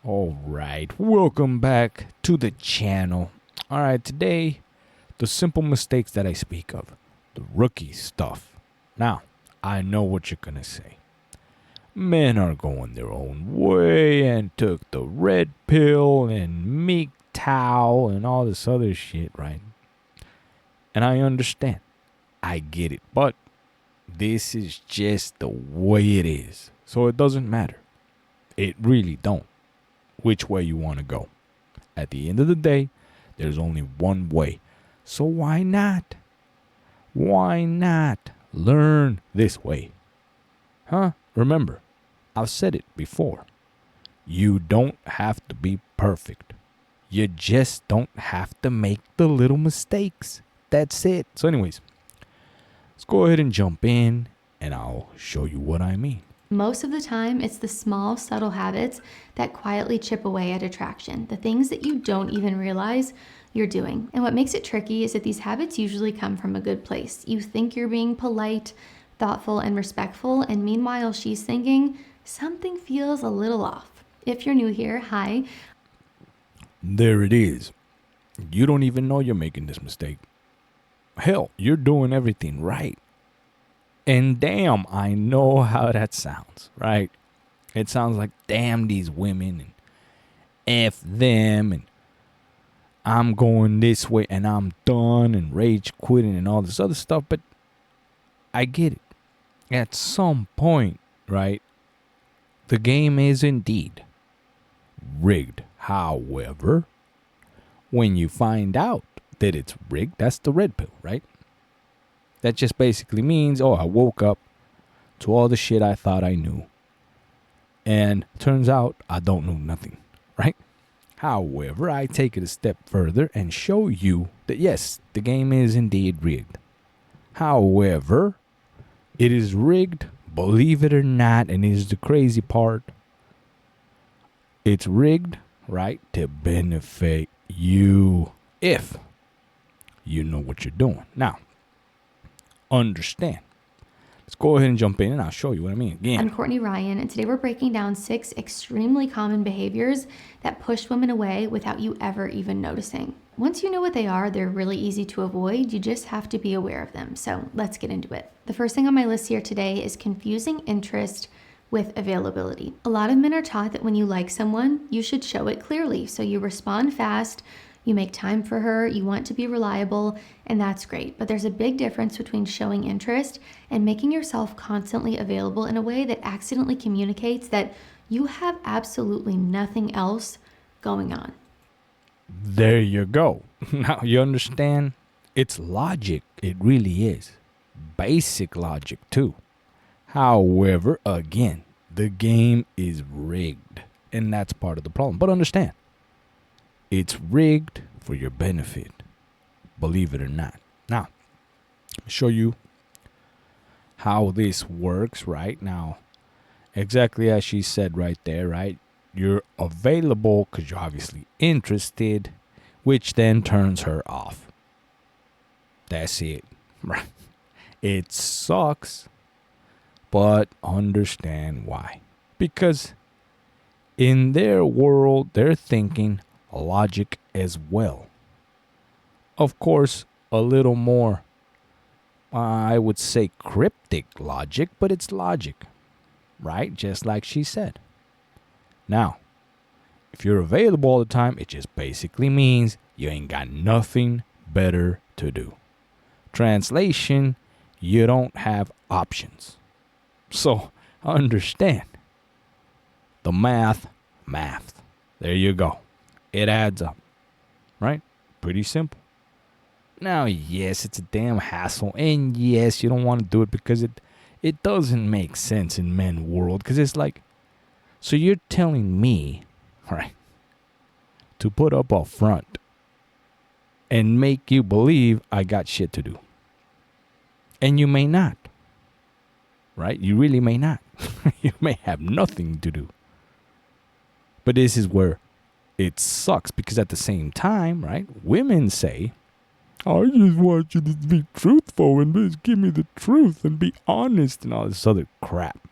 Alright, welcome back to the channel. Alright, today, the simple mistakes that I speak of. The rookie stuff. Now, I know what you're gonna say. Men are going their own way and took the red pill and MGTOW and all this other shit, right? And I understand. I get it. But this is just the way it is. So it doesn't matter. It really don't. Which way you want to go. At the end of the day, there's only one way. So why not? Why not learn this way? Huh? Remember, I've said it before. You don't have to be perfect. You just don't have to make the little mistakes. That's it. So anyways, let's go ahead and jump in and I'll show you what I mean. Most of the time, it's the small, subtle habits that quietly chip away at attraction, the things that you don't even realize you're doing. And what makes it tricky is that these habits usually come from a good place. You think you're being polite, thoughtful, and respectful, and meanwhile, she's thinking something feels a little off. If you're new here, hi. There it is. You don't even know you're making this mistake. Hell, you're doing everything right. And damn, I know how that sounds, right? It sounds like, damn these women and F them and I'm going this way and I'm done and rage quitting and all this other stuff. But I get it. At some point, right, the game is indeed rigged. However, when you find out that it's rigged, that's the red pill, right? That just basically means, I woke up to all the shit I thought I knew. And turns out I don't know nothing, right? However, I take it a step further and show you that yes, the game is indeed rigged. However, it is rigged, believe it or not, and here's the crazy part. It's rigged, right, to benefit you if you know what you're doing. Now, understand. Let's go ahead and jump in and I'll show you what I mean again. I'm Courtney Ryan, and today we're breaking down 6 extremely common behaviors that push women away without you ever even noticing. Once you know what they are, they're really easy to avoid. You just have to be aware of them. So let's get into it. The first thing on my list here today is confusing interest with availability. A lot of men are taught that when you like someone, you should show it clearly. So you respond fast, you make time for her, you want to be reliable, and that's great. But there's a big difference between showing interest and making yourself constantly available in a way that accidentally communicates that you have absolutely nothing else going on. There you go. Now you understand? It's logic. It really is. Basic logic too. However, again, the game is rigged. And that's part of the problem. But understand, it's rigged for your benefit. Believe it or not. Now, I'll show you how this works right now. Exactly as she said right there, right? You're available because you're obviously interested, which then turns her off. That's it. Right? It sucks, but understand why. Because in their world, they're thinking logic as well. Of course, a little more, I would say, cryptic logic, but it's logic, right? Just like she said. Now, if you're available all the time, it just basically means you ain't got nothing better to do. Translation, you don't have options. So, understand. The math. There you go. It adds up, right? Pretty simple. Now, yes, it's a damn hassle, and yes, you don't want to do it because it doesn't make sense in men world, because it's like, so you're telling me, right, to put up a front and make you believe I got shit to do. And you may not, right? You really may not. You may have nothing to do. But this is where it sucks, because at the same time, right, women say, I just want you to be truthful and just give me the truth and be honest and all this other crap.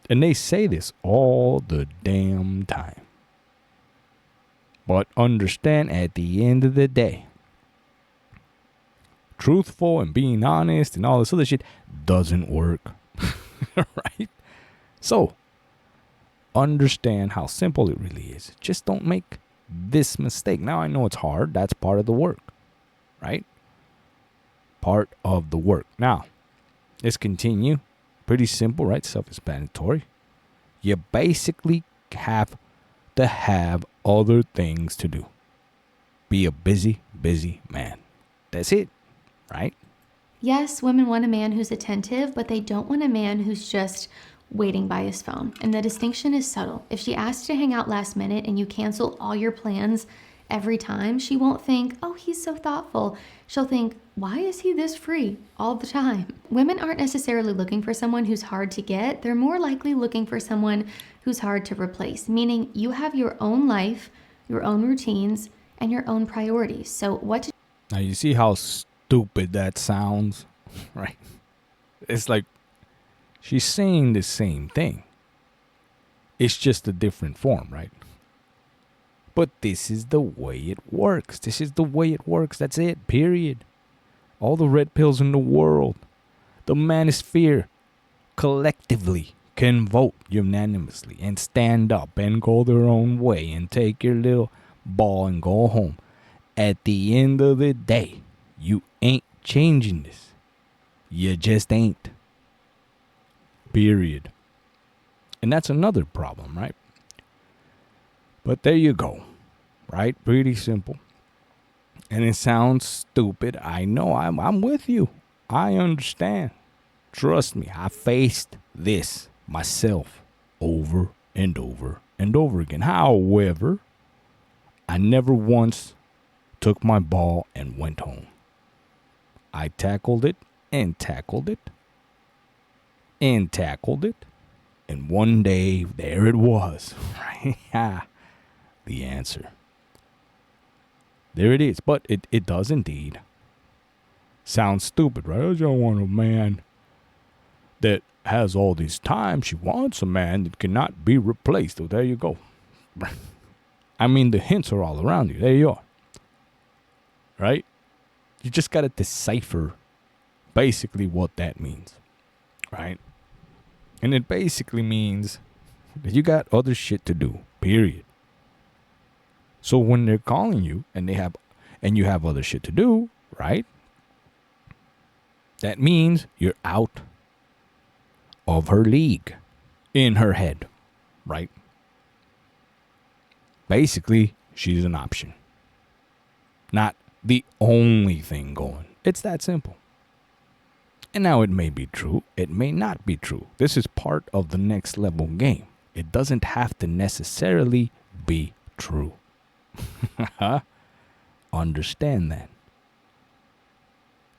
And they say this all the damn time. But understand, at the end of the day, truthful and being honest and all this other shit doesn't work. Right? So, understand how simple it really is. Just don't make this mistake. Now I know it's hard. That's part of the work. Right? Part of the work. Now, let's continue. Pretty simple, right? Self-explanatory. You basically have to have other things to do. Be a busy man. That's it, right? Yes, women want a man who's attentive, but they don't want a man who's just waiting by his phone. And the distinction is subtle. If she asks to hang out last minute and you cancel all your plans every time, she won't think, oh, he's so thoughtful. She'll think, why is he this free all the time? Women aren't necessarily looking for someone who's hard to get. They're more likely looking for someone who's hard to replace, meaning you have your own life, your own routines, and your own priorities. So Now you see how stupid that sounds, right? It's like she's saying the same thing. It's just a different form, right? But this is the way it works. This is the way it works. That's it, period. All the red pills in the world, the manosphere, collectively can vote unanimously and stand up and go their own way and take your little ball and go home. At the end of the day, you ain't changing this. You just ain't. Period. And that's another problem, right? But there you go, right? Pretty simple. And it sounds stupid. I know. I'm with you. I understand. Trust me, I faced this myself over and over and over again. However, I never once took my ball and went home. I tackled it and tackled it and tackled it. And one day, there it was, right? The answer. There it is. But it does indeed sound stupid, right? I don't want a man that has all this time. She wants a man that cannot be replaced. Oh, there you go. I mean, the hints are all around you. There you are. Right? You just got to decipher basically what that means. Right? And it basically means that you got other shit to do. Period. So when they're calling you and you have other shit to do, right? That means you're out of her league in her head, right? Basically, she's an option. Not the only thing going. It's that simple. And now it may be true. It may not be true. This is part of the next level game. It doesn't have to necessarily be true. Understand that.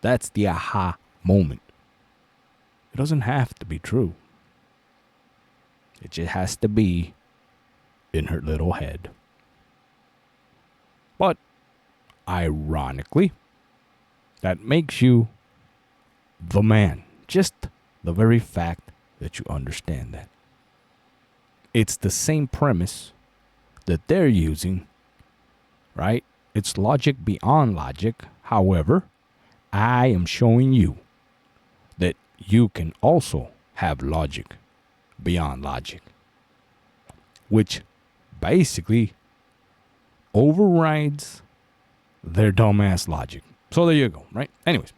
That's the aha moment. It doesn't have to be true. It just has to be in her little head. But ironically, that makes you the man. Just the very fact that you understand that. It's the same premise that they're using, right? It's logic beyond logic. However, I am showing you that you can also have logic beyond logic, which basically overrides their dumbass logic. So there you go, right? Anyways,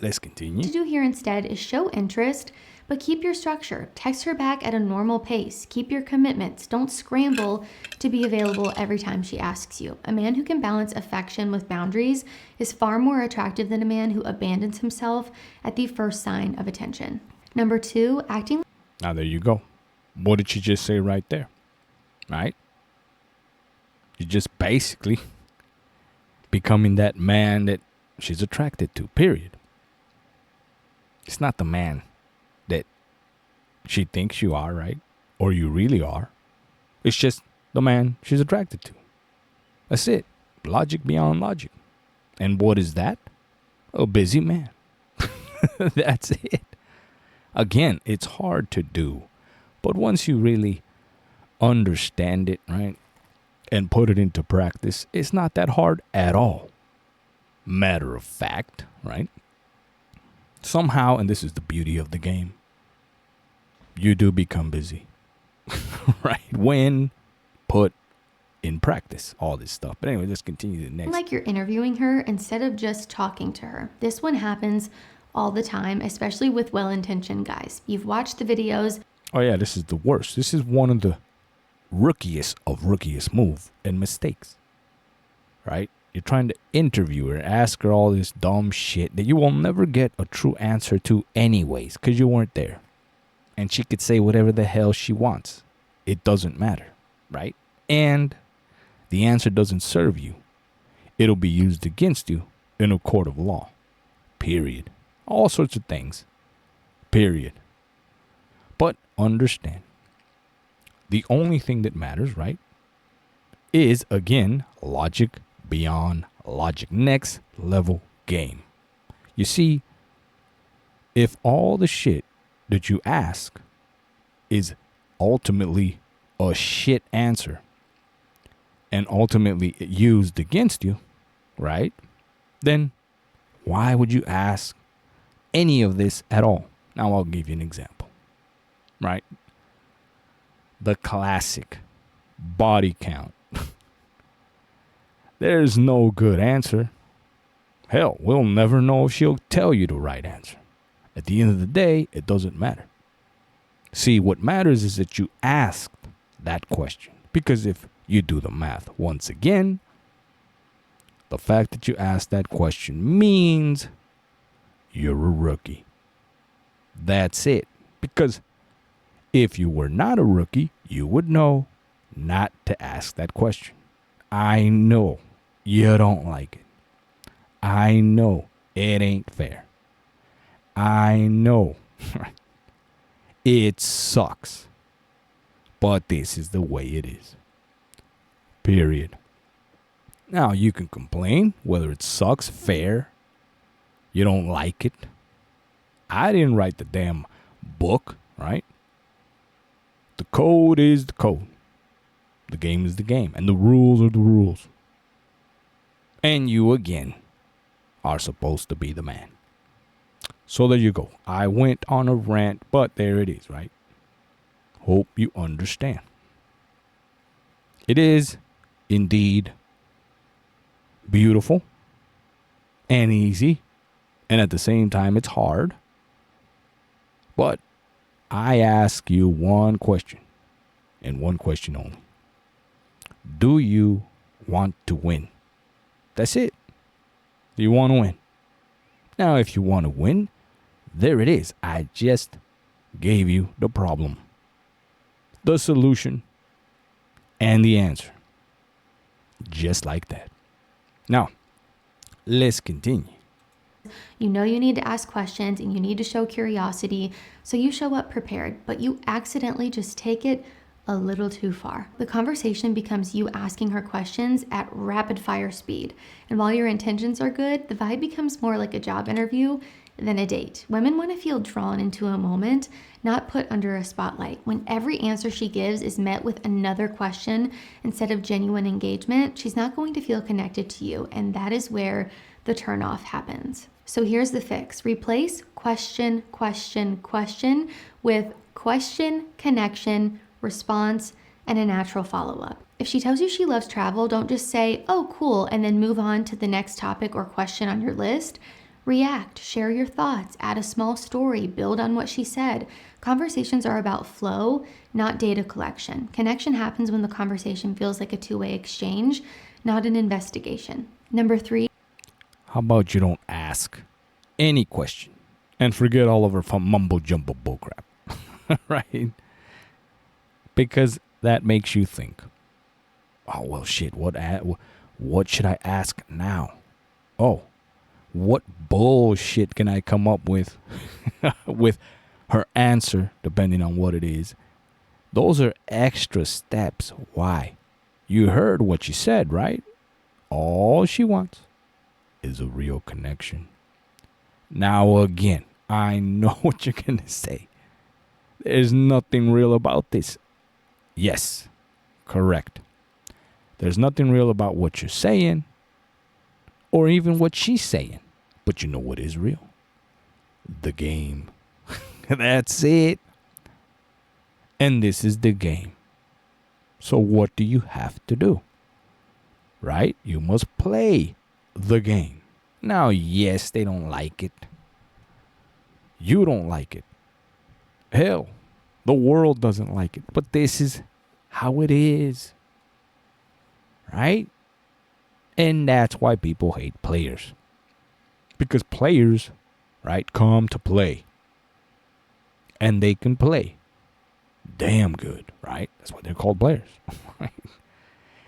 let's continue. to do here instead is show interest, but keep your structure. Text her back at a normal pace. Keep your commitments. Don't scramble to be available every time she asks you. A man who can balance affection with boundaries is far more attractive than a man who abandons himself at the first sign of attention. Number 2, acting. Now there you go. What did she just say right there? Right? You're just basically becoming that man that she's attracted to, period. It's not the man that she thinks you are, right? Or you really are. It's just the man she's attracted to. That's it. Logic beyond logic. And what is that? A busy man. That's it. Again, it's hard to do But once you really understand it, right, and put it into practice, it's not that hard at all. Matter of fact, right? Somehow, and this is the beauty of the game, you do become busy, right? When put in practice, all this stuff. But anyway, let's continue to the next. Like you're interviewing her instead of just talking to her. This one happens all the time, especially with well-intentioned guys. You've watched the videos. Oh yeah, this is the worst. This is one of the rookiest move and mistakes, right? You're trying to interview her, ask her all this dumb shit that you will never get a true answer to anyways, because you weren't there. And she could say whatever the hell she wants. It doesn't matter, right? And the answer doesn't serve you. It'll be used against you in a court of law. Period. All sorts of things. Period. But understand, the only thing that matters, right, is, again, logic beyond logic. Next level game. You see, if all the shit that you ask is ultimately a shit answer and ultimately used against you, right, then why would you ask any of this at all? Now I'll give you an example, right? The classic body count. There's no good answer. Hell, we'll never know if she'll tell you the right answer. At the end of the day, it doesn't matter. See, what matters is that you asked that question. Because if you do the math once again, the fact that you asked that question means you're a rookie. That's it. Because if you were not a rookie, you would know not to ask that question. I know you don't like it. I know it ain't fair. I know it sucks. But this is the way it is. Period. Now, you can complain whether it sucks, fair, you don't like it. I didn't write the damn book, right? The code is the code. The game is the game. And the rules are the rules. And you, again, are supposed to be the man. So there you go. I went on a rant, but there it is, right? Hope you understand. It is indeed beautiful and easy. And at the same time, it's hard. But I ask you one question, and one question only. Do you want to win? That's it. Do you want to win? Now, if you want to win, there it is. I just gave you the problem, the solution, and the answer. Just like that. Now, let's continue. You know you need to ask questions and you need to show curiosity, so you show up prepared, but you accidentally just take it a little too far. The conversation becomes you asking her questions at rapid fire speed. And while your intentions are good, the vibe becomes more like a job interview than a date. Women want to feel drawn into a moment, not put under a spotlight. When every answer she gives is met with another question instead of genuine engagement, she's not going to feel connected to you. And that is where the turnoff happens. So here's the fix. Replace question, question, question with question, connection, response, and a natural follow-up. If she tells you she loves travel, don't just say, "Oh, cool," and then move on to the next topic or question on your list. React, share your thoughts, add a small story, build on what she said. Conversations are about flow, not data collection. Connection happens when the conversation feels like a two-way exchange, not an investigation. Number 3. How about you don't ask any question and forget all of her mumbo jumbo bullcrap, right? Because that makes you think, oh, well, shit, what should I ask now? Oh, what bullshit can I come up with with her answer, depending on what it is? Those are extra steps. Why? You heard what she said, right? All she wants is a real connection. Now, again, I know what you're going to say. There's nothing real about this. Yes, correct. There's nothing real about what you're saying or even what she's saying. But you know what is real? The game. That's it. And this is the game. So what do you have to do? Right? You must play the game. Now, yes, they don't like it. You don't like it. Hell, the world doesn't like it. But this is how it is. Right? And that's why people hate players. Because players, right, come to play. And they can play damn good, right? That's why they're called players. Right?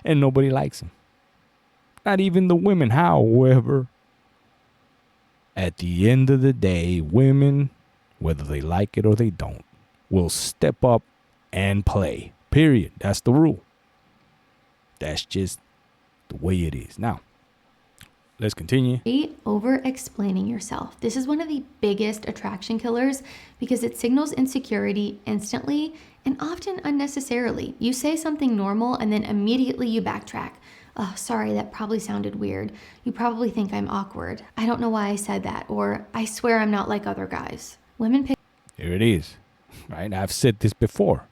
And nobody likes them. Not even the women. However, at the end of the day, women, whether they like it or they don't, will step up and play. Period. That's the rule. That's just the way it is. Now, let's continue. Over explaining yourself. This is one of the biggest attraction killers because it signals insecurity instantly and often unnecessarily. You say something normal and then immediately you backtrack. Oh, sorry, that probably sounded weird. You probably think I'm awkward. I don't know why I said that. Or I swear I'm not like other guys. Women pick. Here it is. Right? I've said this before.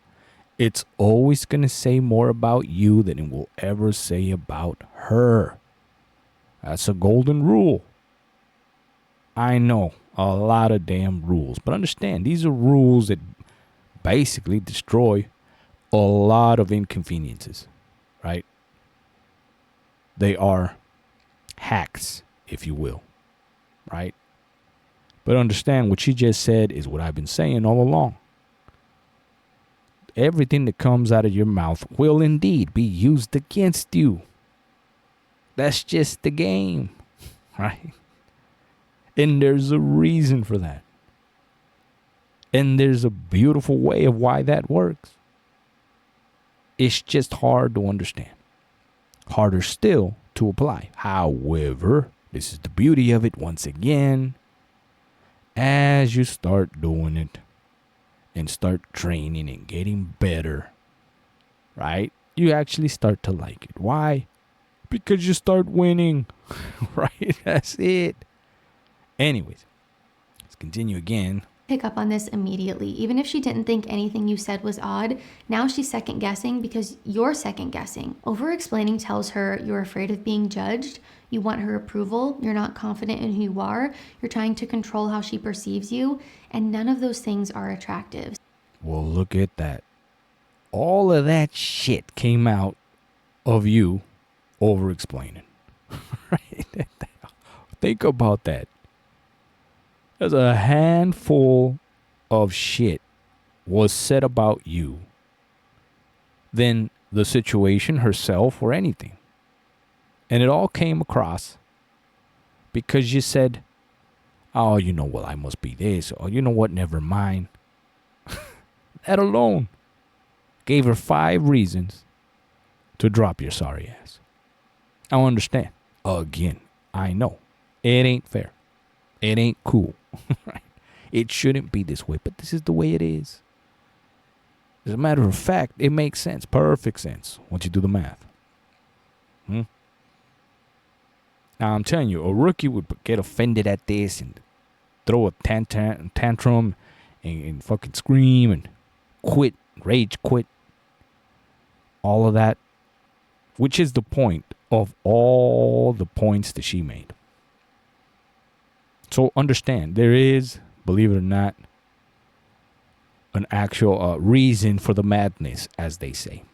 It's always going to say more about you than it will ever say about her. That's a golden rule. I know, a lot of damn rules. But understand, these are rules that basically destroy a lot of inconveniences, right? They are hacks, if you will, right? But understand, what she just said is what I've been saying all along. Everything that comes out of your mouth will indeed be used against you. That's just the game, right? And there's a reason for that. And there's a beautiful way of why that works. It's just hard to understand. Harder still to apply. However, this is the beauty of it once again. As you start doing it and start training and getting better, right? You actually start to like it. Why? Because you start winning, right? That's it. Anyways, let's continue again. Pick up on this immediately. Even if she didn't think anything you said was odd, now she's second guessing because you're second guessing. Over explaining tells her you're afraid of being judged. You want her approval. You're not confident in who you are. You're trying to control how she perceives you. And none of those things are attractive. Well, look at that. All of that shit came out of you over explaining. Right? Think about that. There's a handful of shit was said about you than the situation herself or anything. And it all came across because you said, oh, you know, well, I must be this. Or you know what, never mind. That alone gave her 5 reasons to drop your sorry ass. I understand. Again, I know. It ain't fair. It ain't cool. Right? It shouldn't be this way, but this is the way it is. As a matter of fact, it makes sense. Perfect sense once you do the math. Now, I'm telling you, a rookie would get offended at this and throw a tantrum and fucking scream and quit, rage quit. All of that, which is the point of all the points that she made. So understand, there is, believe it or not, an actual reason for the madness, as they say.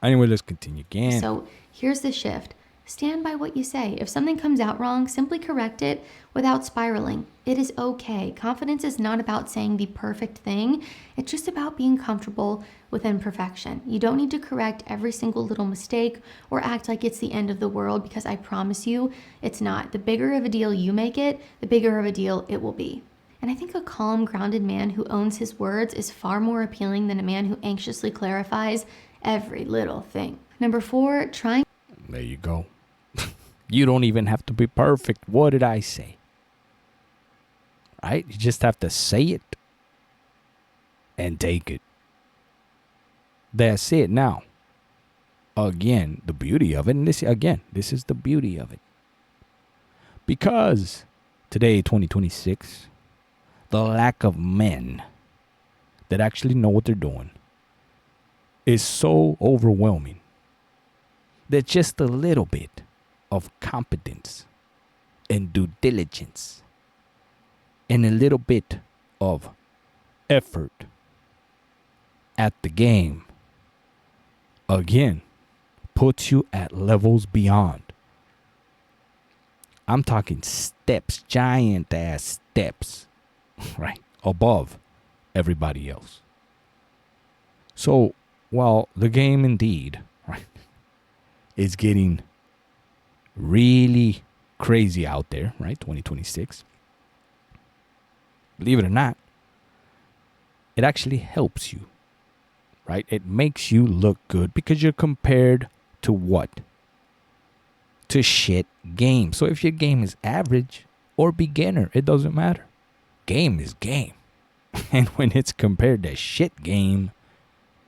Anyway, let's continue again. So here's the shift. Stand by what you say. If something comes out wrong, simply correct it without spiraling. It is okay. Confidence is not about saying the perfect thing. It's just about being comfortable with imperfection. You don't need to correct every single little mistake or act like it's the end of the world, because I promise you, it's not. The bigger of a deal you make it, the bigger of a deal it will be. And I think a calm, grounded man who owns his words is far more appealing than a man who anxiously clarifies every little thing. Number 4, trying. There you go. You don't even have to be perfect. What did I say? Right? You just have to say it. and take it. That's it. Now, again, the beauty of it, and this is the beauty of it. Because today, 2026, the lack of men that actually know what they're doing is so overwhelming that just a little bit of competence and due diligence and a little bit of effort at the game, again, puts you at levels beyond. I'm talking steps, giant ass steps, right, above everybody else. So while the game indeed, right, is getting really crazy out there, right, 2026, believe it or not, it actually helps you, right? It makes you look good because you're compared to what? To shit game. So if your game is average or beginner, it doesn't matter. Game is game. And when it's compared to shit game,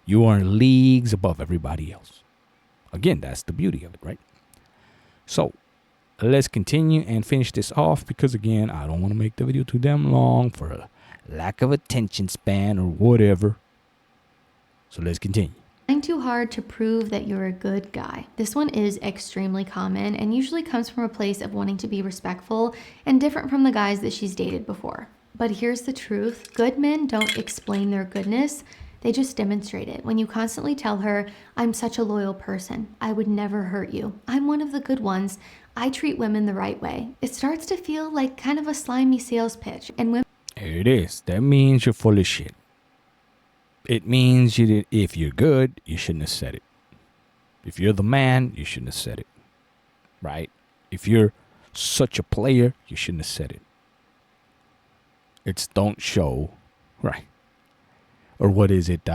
you are leagues above everybody else. Again, that's the beauty of it, right? So let's continue and finish this off because, again, I don't want to make the video too damn long for a lack of attention span or whatever. So let's continue. Trying too hard to prove that you're a good guy. This one is extremely common and usually comes from a place of wanting to be respectful and different from the guys that she's dated before. But here's the truth. Good men don't explain their goodness. They just demonstrate it. When you constantly tell her, I'm such a loyal person. I would never hurt you. I'm one of the good ones. I treat women the right way. It starts to feel like kind of a slimy sales pitch. And women... Here it is. That means you're full of shit. It means if you're good, you shouldn't have said it. If you're the man, you shouldn't have said it. Right? If you're such a player, you shouldn't have said it. It's don't show, right? Or what is it?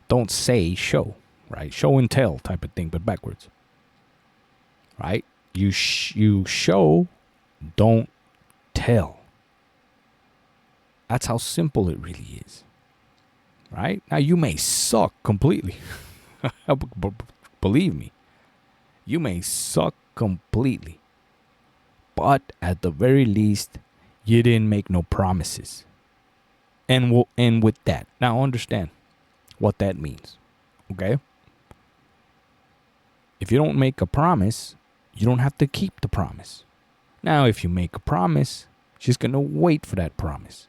Don't say, show, right? Show and tell type of thing, but backwards. Right? You show, don't tell. That's how simple it really is. Right? Now, you may suck completely. Believe me. You may suck completely. But at the very least, you didn't make no promises. And we'll end with that. Now, understand what that means. Okay? If you don't make a promise, you don't have to keep the promise. Now, if you make a promise, she's going to wait for that promise.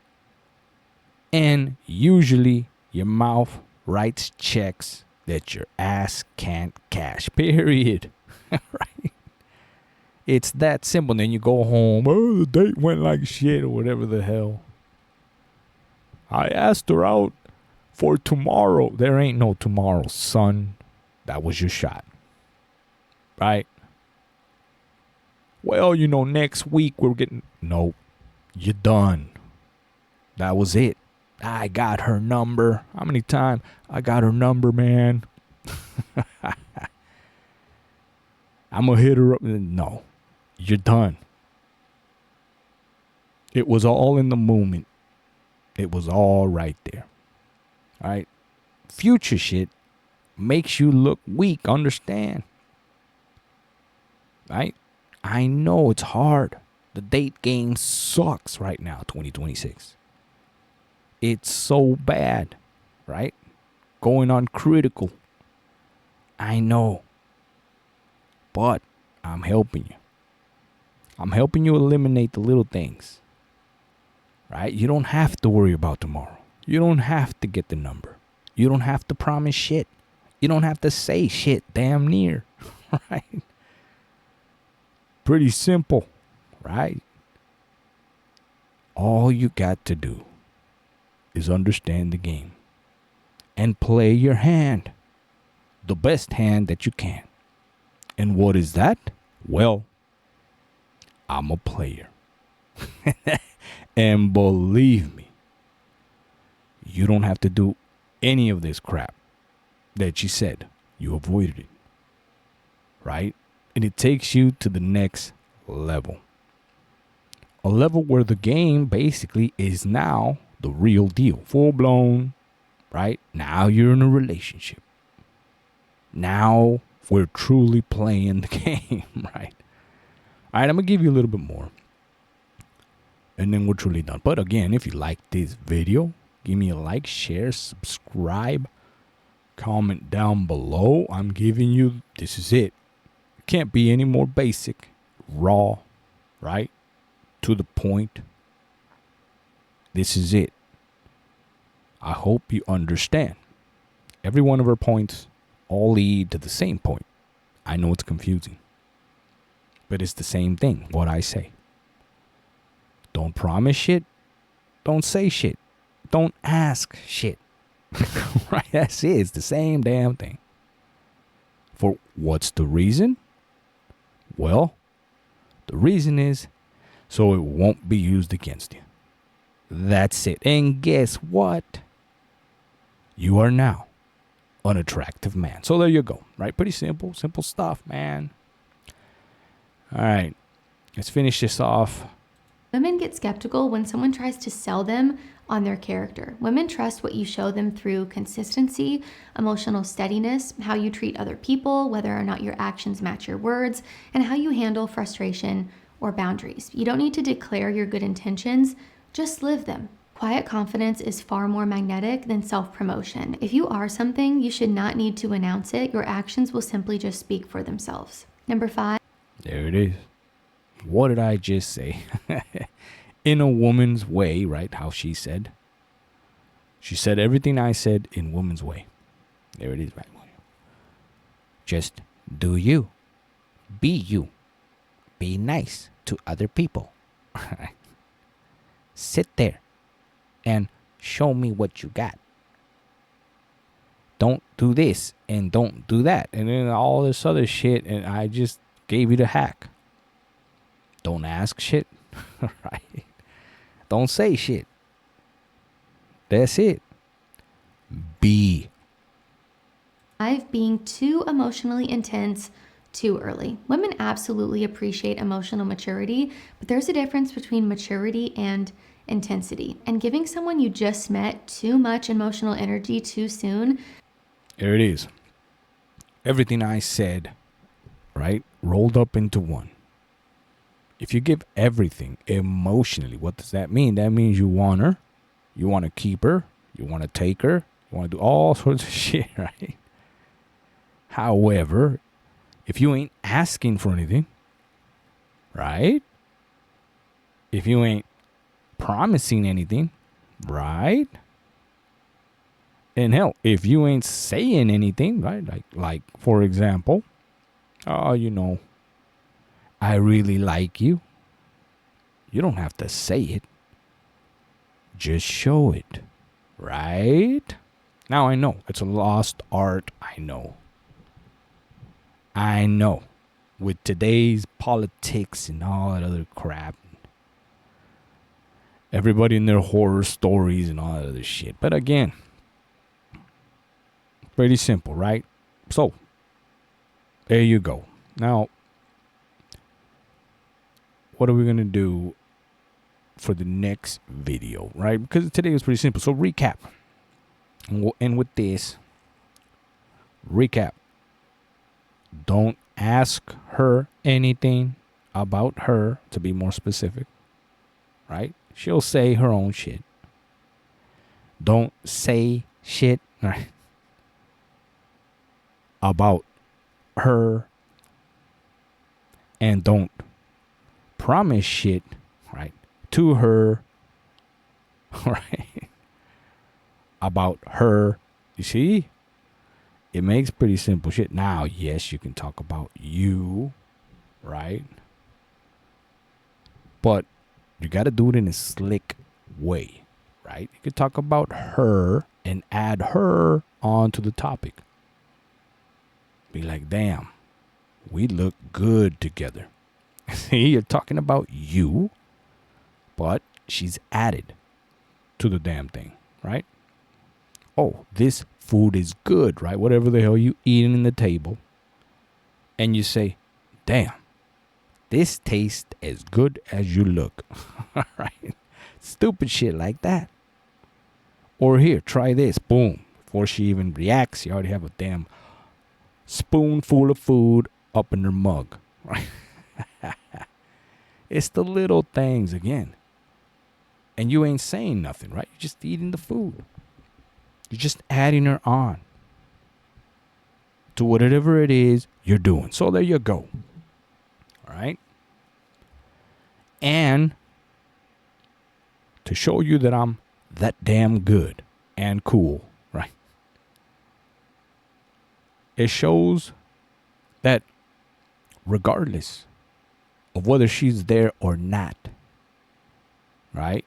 And usually, your mouth writes checks that your ass can't cash. Period. Right? It's that simple. Then you go home. Oh, the date went like shit or whatever the hell. I asked her out for tomorrow. There ain't no tomorrow, son. That was your shot. Right? Well, next week we're getting... Nope. You're done. That was it. I got her number. How many times? I got her number, man. I'm going to hit her up. No. You're done. It was all in the moment. It was all right there. All right? Future shit makes you look weak. Understand? Right? I know it's hard. The date game sucks right now, 2026. It's so bad, right? Going on critical. I know. But I'm helping you. I'm helping you eliminate the little things. Right? You don't have to worry about tomorrow. You don't have to get the number. You don't have to promise shit. You don't have to say shit damn near. Right? Pretty simple. Right? All you got to do is understand the game and play your hand, the best hand that you can. And what is that? Well, I'm a player. And believe me, you don't have to do any of this crap that you said. You avoided it. Right? And it takes you to the next level. A level where the game basically is now the real deal. Full blown, right? Now you're in a relationship. Now we're truly playing the game, right? All right, I'm going to give you a little bit more. And then we're truly done. But again, if you like this video, give me a like, share, subscribe, comment down below. I'm giving you, this is it. Can't be any more basic, raw, right? To the point. This is it. I hope you understand. Every one of our points all lead to the same point. I know it's confusing, but it's the same thing, what I say. Don't promise shit. Don't say shit. Don't ask shit. Right? That's it. It's the same damn thing. For what's the reason? Well, the reason is so it won't be used against you. That's it. And guess what? You are now an attractive man. So there you go. Right? Pretty simple. Simple stuff, man. All right. Let's finish this off. Women get skeptical when someone tries to sell them on their character. Women trust what you show them through consistency, emotional steadiness, how you treat other people, whether or not your actions match your words, and how you handle frustration or boundaries. You don't need to declare your good intentions, just live them. Quiet confidence is far more magnetic than self-promotion. If you are something, you should not need to announce it. Your actions will simply just speak for themselves. Number 5. There it is. What did I just say? In a woman's way, right? How she said. She said everything I said in woman's way. There it is, right? Just do you. Be you. Be nice to other people. Sit there and show me what you got. Don't do this and don't do that. And then all this other shit. And I just gave you the hack. Don't ask shit. Right? Don't say shit. That's it. Be. 5. Being too emotionally intense too early. Women absolutely appreciate emotional maturity, but there's a difference between maturity and intensity. And giving someone you just met too much emotional energy too soon. There it is. Everything I said, right, rolled up into one. If you give everything emotionally, what does that mean? That means you want her, you want to keep her, you want to take her, you want to do all sorts of shit, right? However, if you ain't asking for anything, right? If you ain't promising anything, right? And hell, if you ain't saying anything, right? Like for example, I really like you. You don't have to say it. Just show it. Right? Now I know it's a lost art. I know. With today's politics and all that other crap. Everybody in their horror stories and all that other shit. But again, pretty simple, right? So, there you go. Now, what are we going to do for the next video, right? Because today was pretty simple. So recap. And we'll end with this. Recap. Don't ask her anything about her, to be more specific, right? She'll say her own shit. Don't say shit, right, about her. And don't promise shit, right, to her, right, about her. You see? It makes pretty simple shit. Now, yes, you can talk about you, right? But you got to do it in a slick way, right? You could talk about her and add her onto the topic. Be like, damn, we look good together. See, you're talking about you, but she's added to the damn thing, right? Oh, this food is good, right? Whatever the hell you eating in the table. And you say, damn, this tastes as good as you look. Right? Stupid shit like that. Or here, try this. Boom. Before she even reacts, you already have a damn spoonful of food up in her mug. Right? It's the little things again. And you ain't saying nothing, right? You're just eating the food. You're just adding her on to whatever it is you're doing. So there you go. All right? And to show you that I'm that damn good and cool, right? It shows that regardless of whether she's there or not, right?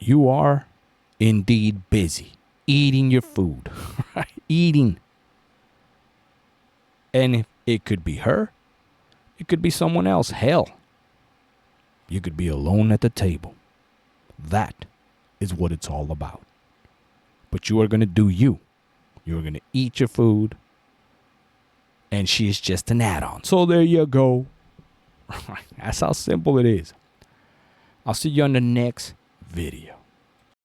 You are indeed busy eating your food, right? Eating. And if it could be her, it could be someone else. Hell, you could be alone at the table. That is what it's all about. But you are going to do you. You're going to eat your food. And she is just an add-on. So there you go. That's how simple it is. I'll see you on the next video.